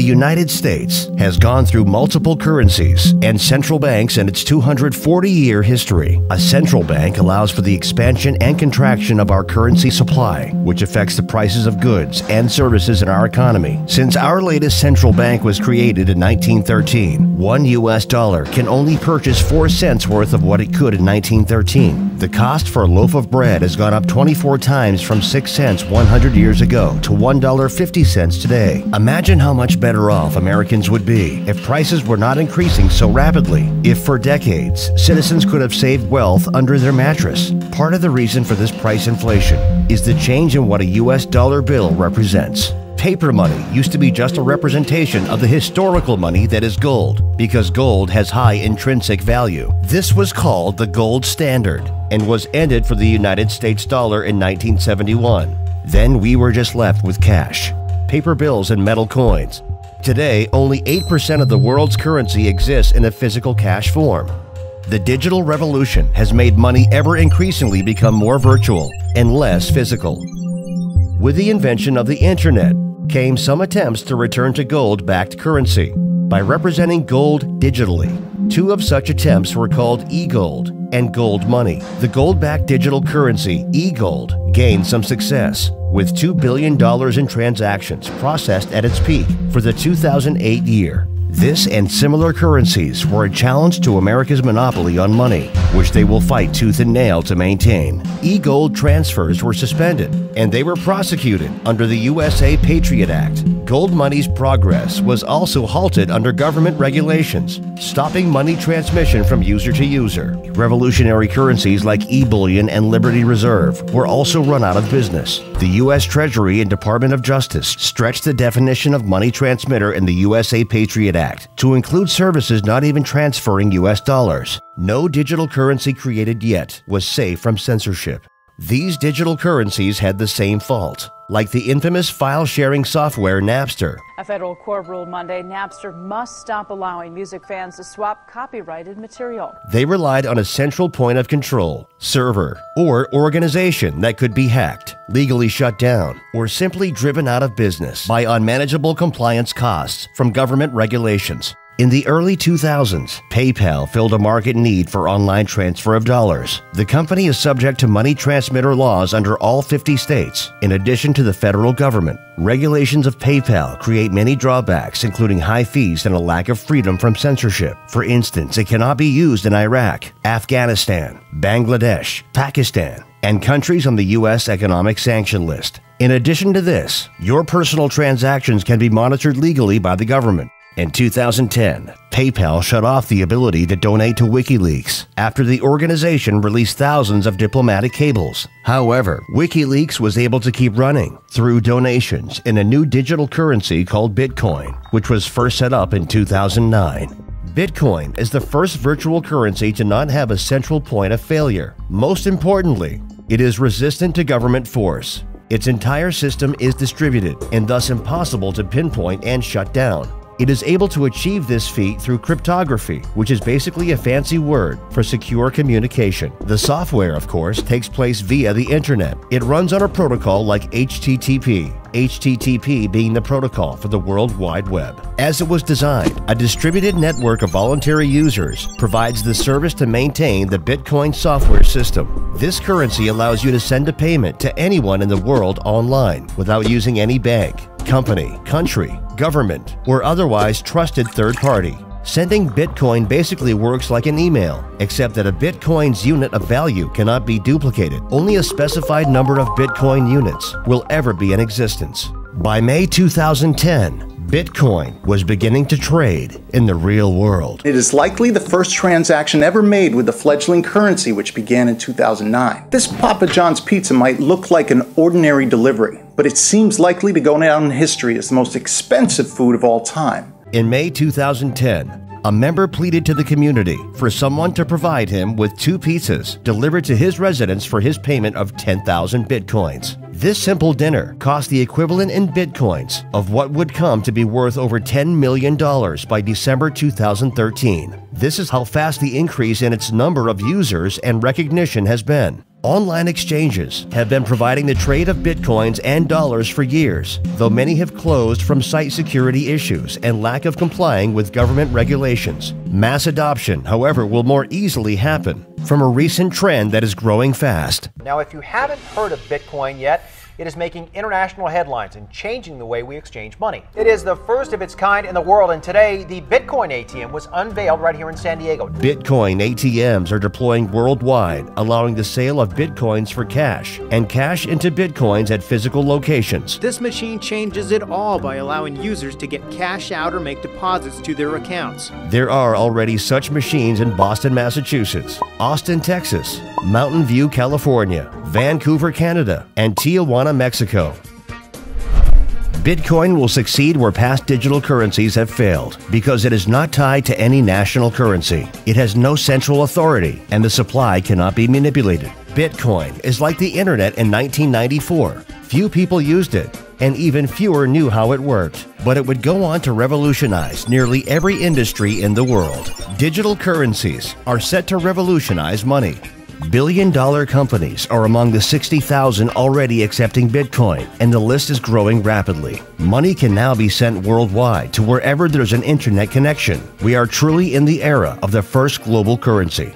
United States has gone through multiple currencies and central banks in its 240-year history. A central bank allows for the expansion and contraction of our currency supply, which affects the prices of goods and services in our economy. Since our latest central bank was created in 1913, one US dollar can only purchase 4 cents worth of what it could in 1913. The cost for a loaf of bread has gone up 24 times from 6 cents 100 years ago to $1.50 today. Imagine how much better off Americans would be if prices were not increasing so rapidly. If for decades, citizens could have saved wealth under their mattress. Part of the reason for this price inflation is the change in what a US dollar bill represents. Paper money used to be just a representation of the historical money that is gold, because gold has high intrinsic value. This was called the gold standard and was ended for the United States dollar in 1971. Then we were just left with cash, paper bills and metal coins. Today, only 8% of the world's currency exists in a physical cash form. The digital revolution has made money ever increasingly become more virtual and less physical. With the invention of the internet came some attempts to return to gold-backed currency by representing gold digitally. 2 of such attempts were called e-gold and gold money. The gold-backed digital currency, e-gold, gained some success, with $2 billion in transactions processed at its peak for the 2008 year. This and similar currencies were a challenge to America's monopoly on money, which they will fight tooth and nail to maintain. E-gold transfers were suspended, and they were prosecuted under the USA Patriot Act. Gold money's progress was also halted under government regulations, stopping money transmission from user to user. Revolutionary currencies like e-bullion and Liberty Reserve were also run out of business. The U.S. Treasury and Department of Justice stretched the definition of money transmitter in the USA Patriot Act to include services not even transferring U.S. dollars. No digital currency created yet was safe from censorship. These digital currencies had the same fault, like the infamous file-sharing software Napster. A federal court ruled Monday Napster must stop allowing music fans to swap copyrighted material. They relied on a central point of control, server, or organization that could be hacked, legally shut down, or simply driven out of business by unmanageable compliance costs from government regulations. In the early 2000s, PayPal filled a market need for online transfer of dollars. The company is subject to money transmitter laws under all 50 states. In addition to the federal government, regulations of PayPal create many drawbacks, including high fees and a lack of freedom from censorship. For instance, it cannot be used in Iraq, Afghanistan, Bangladesh, Pakistan, and countries on the U.S. economic sanction list. In addition to this, your personal transactions can be monitored legally by the government. In 2010, PayPal shut off the ability to donate to WikiLeaks after the organization released thousands of diplomatic cables. However, WikiLeaks was able to keep running through donations in a new digital currency called Bitcoin, which was first set up in 2009. Bitcoin is the first virtual currency to not have a central point of failure. Most importantly, it is resistant to government force. Its entire system is distributed and thus impossible to pinpoint and shut down. It is able to achieve this feat through cryptography, which is basically a fancy word for secure communication. The software, of course, takes place via the internet. It runs on a protocol like HTTP, HTTP being the protocol for the World Wide Web. As it was designed, a distributed network of voluntary users provides the service to maintain the Bitcoin software system. This currency allows you to send a payment to anyone in the world online without using any bank, company, country, government, or otherwise trusted third party. Sending Bitcoin basically works like an email, except that a Bitcoin's unit of value cannot be duplicated. Only a specified number of Bitcoin units will ever be in existence. By May 2010, Bitcoin was beginning to trade in the real world. It is likely the first transaction ever made with the fledgling currency, which began in 2009. This Papa John's pizza might look like an ordinary delivery, but it seems likely to go down in history as the most expensive food of all time. In May 2010, a member pleaded to the community for someone to provide him with 2 pizzas delivered to his residence for his payment of 10,000 Bitcoins. This simple dinner cost the equivalent in Bitcoins of what would come to be worth over $10 million by December 2013. This is how fast the increase in its number of users and recognition has been. Online exchanges have been providing the trade of bitcoins and dollars for years, though many have closed from site security issues and lack of complying with government regulations. Mass adoption, however, will more easily happen from a recent trend that is growing fast. Now, if you haven't heard of Bitcoin yet, it is making international headlines and changing the way we exchange money. It is the first of its kind in the world, and today the Bitcoin ATM was unveiled right here in San Diego. Bitcoin ATMs are deploying worldwide, allowing the sale of bitcoins for cash and cash into bitcoins at physical locations. This machine changes it all by allowing users to get cash out or make deposits to their accounts. There are already such machines in Boston, Massachusetts, Austin, Texas, Mountain View, California, Vancouver, Canada, and Tijuana, Mexico. Bitcoin will succeed where past digital currencies have failed because it is not tied to any national currency. It has no central authority, and the supply cannot be manipulated. Bitcoin is like the internet in 1994. Few people used it, and even fewer knew how it worked. But it would go on to revolutionize nearly every industry in the world. Digital currencies are set to revolutionize money. Billion-dollar companies are among the 60,000 already accepting Bitcoin, and the list is growing rapidly. Money can now be sent worldwide to wherever there's an internet connection. We are truly in the era of the first global currency.